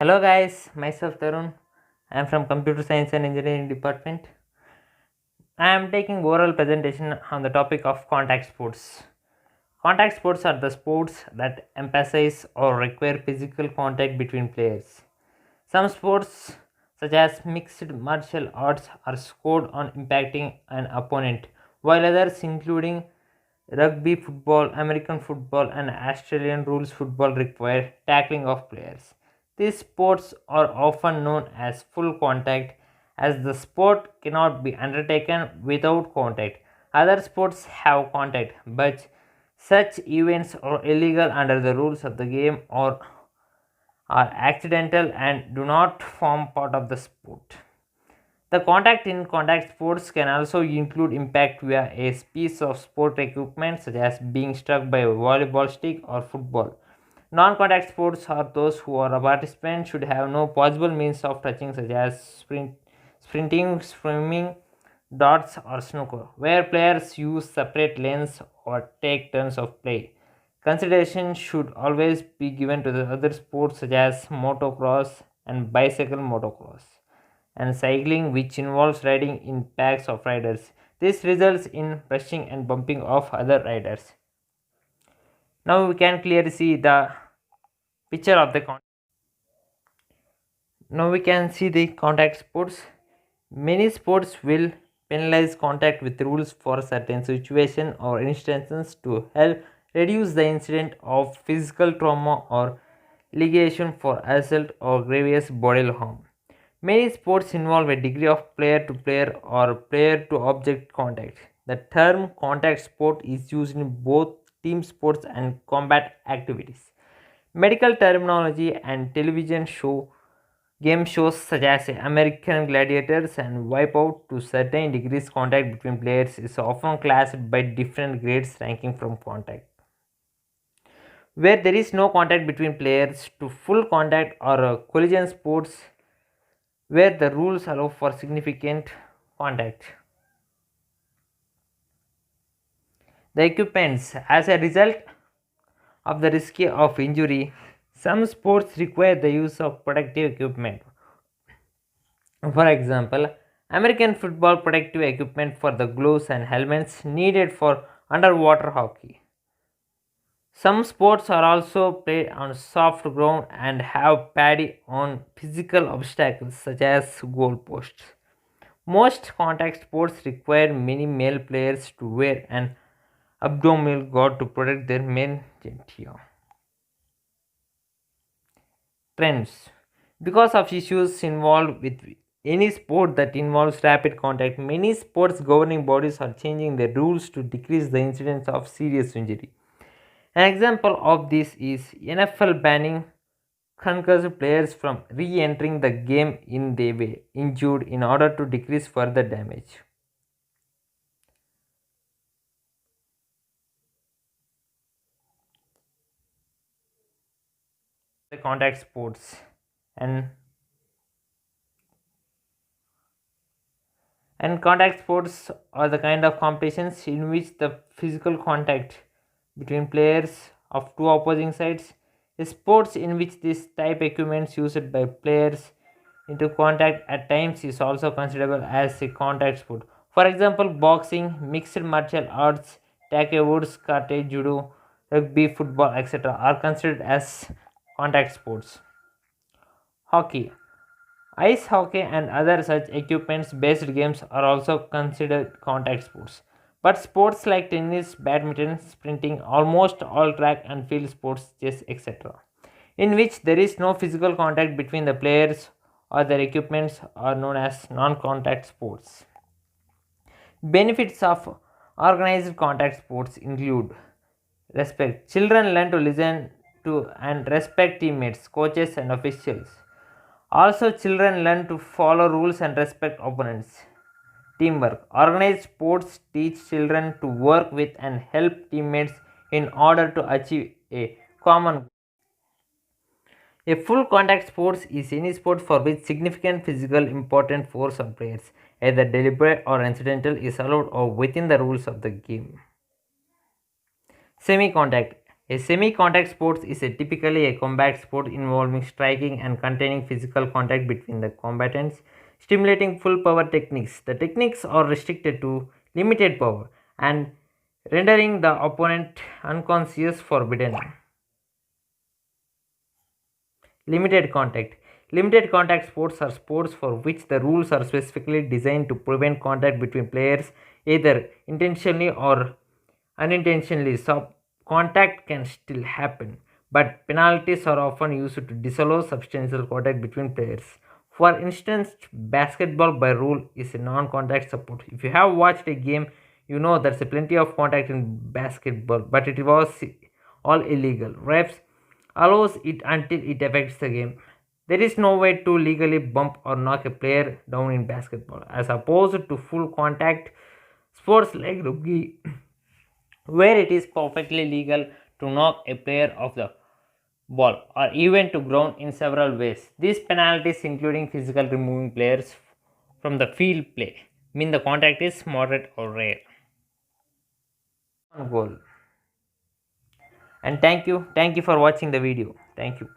Hello guys, myself Tarun. I am from Computer Science and Engineering Department. I am taking oral presentation on the topic of contact sports. Contact sports are the sports that emphasize or require physical contact between players. Some sports, such as mixed martial arts, are scored on impacting an opponent, while others, including rugby, football, American football, and Australian rules football, require tackling of players. These sports are often known as full contact, as the sport cannot be undertaken without contact. Other sports have contact, but such events are illegal under the rules of the game or are accidental and do not form part of the sport. The contact in contact sports can also include impact via a piece of sport equipment, such as being struck by a volleyball stick or football. Non contact sports are those who are a participant should have no possible means of touching, such as sprinting, swimming, darts, or snooker, where players use separate lanes or take turns of play. Consideration should always be given to the other sports, such as motocross and bicycle motocross and cycling, which involves riding in packs of riders. This results in brushing and bumping of other riders. Now we can clearly see the picture of the now we can see the contact sports. Many sports will penalize contact with rules for certain situations or instances to help reduce the incident of physical trauma or litigation for assault or grievous bodily harm. Many sports involve a degree of player to player or player to object contact. The term contact sport is used in both team sports and combat activities. Medical terminology and television game shows such as American Gladiators and Wipeout, to certain degrees contact between players is often classed by different grades ranking from contact. Where there is no contact between players to full contact or collision sports where the rules allow for significant contact. The equipments, as a result of the risk of injury, some sports require the use of protective equipment. For example, American football protective equipment for the gloves and helmets needed for underwater hockey. Some sports are also played on soft ground and have padding on physical obstacles such as goalposts. Most contact sports require many male players to wear an abdominal guard to protect their main genitalia. Trends. Because of issues involved with any sport that involves rapid contact, many sports governing bodies are changing their rules to decrease the incidence of serious injury. An example of this is NFL banning concussed players from re-entering the game in they were injured in order to decrease further damage. The contact sports and contact sports are the kind of competitions in which the physical contact between players of two opposing sides. Sports in which this type equipment used by players into contact at times is also considerable as a contact sport. For example, boxing, mixed martial arts, taekwondo, karate, judo, rugby, football, etc. are considered as contact sports. Hockey. Ice hockey and other such equipments based games are also considered contact sports. But sports like tennis, badminton, sprinting, almost all track and field sports, chess, etc., in which there is no physical contact between the players or their equipments, are known as non contact sports. Benefits of organized contact sports include respect. Children learn to listen to and respect teammates, coaches, and officials. Also, children learn to follow rules and respect opponents. Teamwork. Organized sports teach children to work with and help teammates in order to achieve a common goal. A full contact sports is any sport for which significant physical important force on players, either deliberate or incidental, is allowed or within the rules of the game. Semi contact. A semi-contact sport is typically a combat sport involving striking and containing physical contact between the combatants, stimulating full power techniques. The techniques are restricted to limited power and rendering the opponent unconscious forbidden. Limited contact. Limited contact sports are sports for which the rules are specifically designed to prevent contact between players either intentionally or unintentionally. So, contact can still happen, but penalties are often used to disallow substantial contact between players. For instance, basketball by rule is a non contact sport. If you have watched a game, you know there's a plenty of contact in basketball, but it was all illegal. Refs allows it until it affects the game. There is no way to legally bump or knock a player down in basketball, as opposed to full contact sports like rugby, where it is perfectly legal to knock a player off the ball or even to ground in several ways. These penalties, including physical removing players from the field play, mean the contact is moderate or rare. Goal. And thank you for watching the video. Thank you.